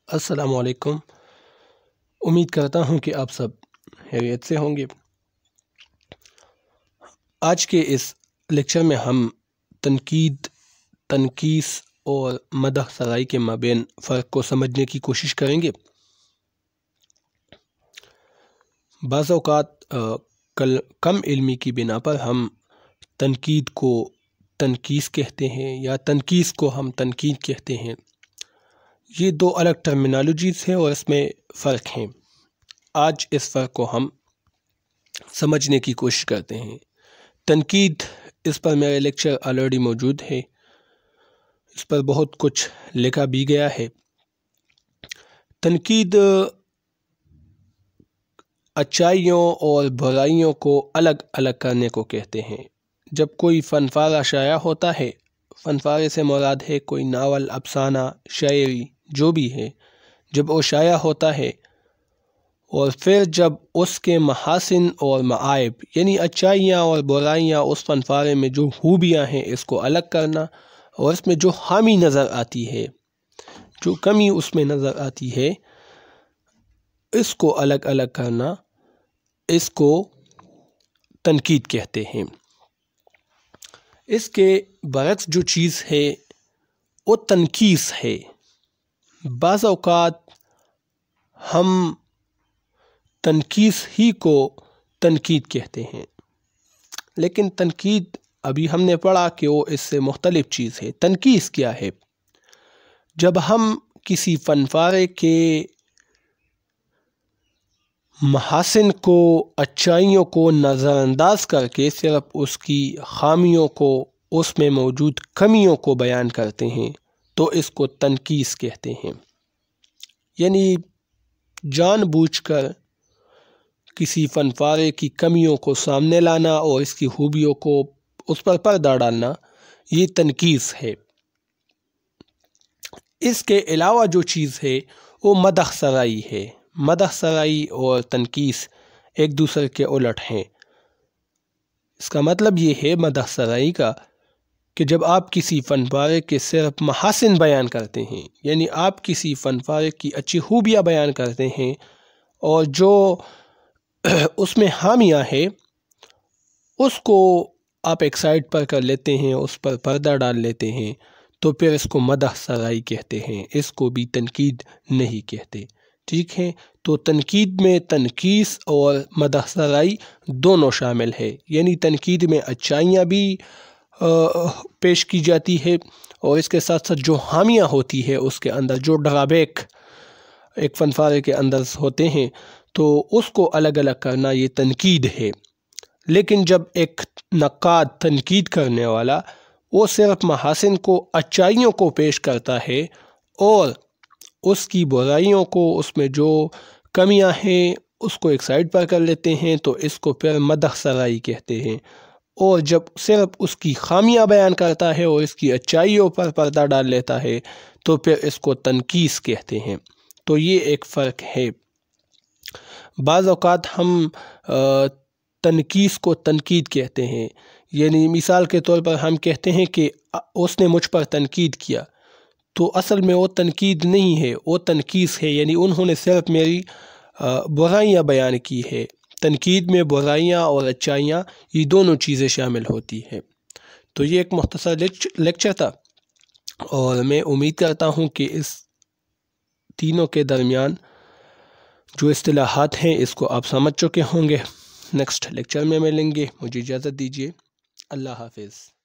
السلام علیکم۔ امید کرتا ہوں کہ آپ سب خیریت سے ہوں گے۔ آج کے اس لیکچر میں ہم تنقید، تنقیص اور مدح سرائی کے مابین فرق کو سمجھنے کی کوشش کریں گے۔ بعض اوقات کم علمی کی بنا پر ہم تنقید کو تنقیص کہتے ہیں یا تنقیص کو ہم تنقید کہتے ہیں۔ یہ دو الگ ٹرمینالوجیز ہیں اور اس میں فرق ہیں۔ آج اس فرق کو ہم سمجھنے کی کوشش کرتے ہیں۔ تنقید، اس پر میرا لیکچر آلریڈی موجود ہے، اس پر بہت کچھ لکھا بھی گیا ہے۔ تنقید اچھائیوں اور برائیوں کو الگ الگ کرنے کو کہتے ہیں۔ جب کوئی فن پارہ شائع ہوتا ہے، فن پارے سے مراد ہے کوئی ناول، افسانہ، شاعری جو بھی ہے، جب وہ شائع ہوتا ہے اور پھر جب اس کے محاسن اور معائب یعنی اچھائیاں اور برائیاں اس فن پارے میں جو خوبیاں ہیں اس کو الگ کرنا، اور اس میں جو خامی نظر آتی ہے، جو کمی اس میں نظر آتی ہے، اس کو الگ الگ کرنا، اس کو تنقید کہتے ہیں۔ اس کے برعکس جو چیز ہے وہ تنقیص ہے۔ بعض اوقات ہم تنقیص ہی کو تنقید کہتے ہیں، لیکن تنقید ابھی ہم نے پڑھا کہ وہ اس سے مختلف چیز ہے۔ تنقیص کیا ہے؟ جب ہم کسی فن پارے کے محاسن کو، اچھائیوں کو نظر انداز کر کے صرف اس کی خامیوں کو، اس میں موجود کمیوں کو بیان کرتے ہیں تو اس کو تنقیص کہتے ہیں۔ یعنی جان بوجھ کر کسی فن پارے کی کمیوں کو سامنے لانا اور اس کی خوبیوں کو اس پر پردہ ڈالنا، یہ تنقیص ہے۔ اس کے علاوہ جو چیز ہے وہ مدح سرائی ہے۔ مدح سرائی اور تنقیص ایک دوسرے کے الٹ ہیں۔ اس کا مطلب یہ ہے مدح سرائی کا کہ جب آپ کسی فن پارے کے صرف محاسن بیان کرتے ہیں، یعنی آپ کسی فن پارے کی اچھی خوبیاں بیان کرتے ہیں اور جو اس میں خامیاں ہیں اس کو آپ ایک سائڈ پر کر لیتے ہیں، اس پر پردہ ڈال لیتے ہیں، تو پھر اس کو مدح سرائی کہتے ہیں، اس کو بھی تنقید نہیں کہتے۔ ٹھیک ہے؟ تو تنقید میں تنقیص اور مدح سرائی دونوں شامل ہے۔ یعنی تنقید میں اچھائیاں بھی پیش کی جاتی ہے اور اس کے ساتھ ساتھ جو خامیاں ہوتی ہے اس کے اندر، جو ڈرابیک ایک فن پارے کے اندر ہوتے ہیں، تو اس کو الگ الگ کرنا یہ تنقید ہے۔ لیکن جب ایک نقاد، تنقید کرنے والا، وہ صرف محاسن کو، اچھائیوں کو پیش کرتا ہے اور اس کی برائیوں کو، اس میں جو کمیاں ہیں اس کو ایک سائڈ پر کر لیتے ہیں، تو اس کو پھر مدح سرائی کہتے ہیں۔ اور جب صرف اس کی خامیاں بیان کرتا ہے اور اس کی اچھائیوں پر پردہ ڈال لیتا ہے تو پھر اس کو تنقیص کہتے ہیں۔ تو یہ ایک فرق ہے۔ بعض اوقات ہم تنقیص کو تنقید کہتے ہیں، یعنی مثال کے طور پر ہم کہتے ہیں کہ اس نے مجھ پر تنقید کیا، تو اصل میں وہ تنقید نہیں ہے، وہ تنقیص ہے۔ یعنی انہوں نے صرف میری برائیاں بیان کی ہے۔ تنقید میں برائیاں اور اچھائیاں یہ دونوں چیزیں شامل ہوتی ہیں۔ تو یہ ایک مختصر لیکچر تھا اور میں امید کرتا ہوں کہ اس تینوں کے درمیان جو اصطلاحات ہیں اس کو آپ سمجھ چکے ہوں گے۔ نیکسٹ لیکچر میں ملیں گے۔ مجھے اجازت دیجیے۔ اللہ حافظ۔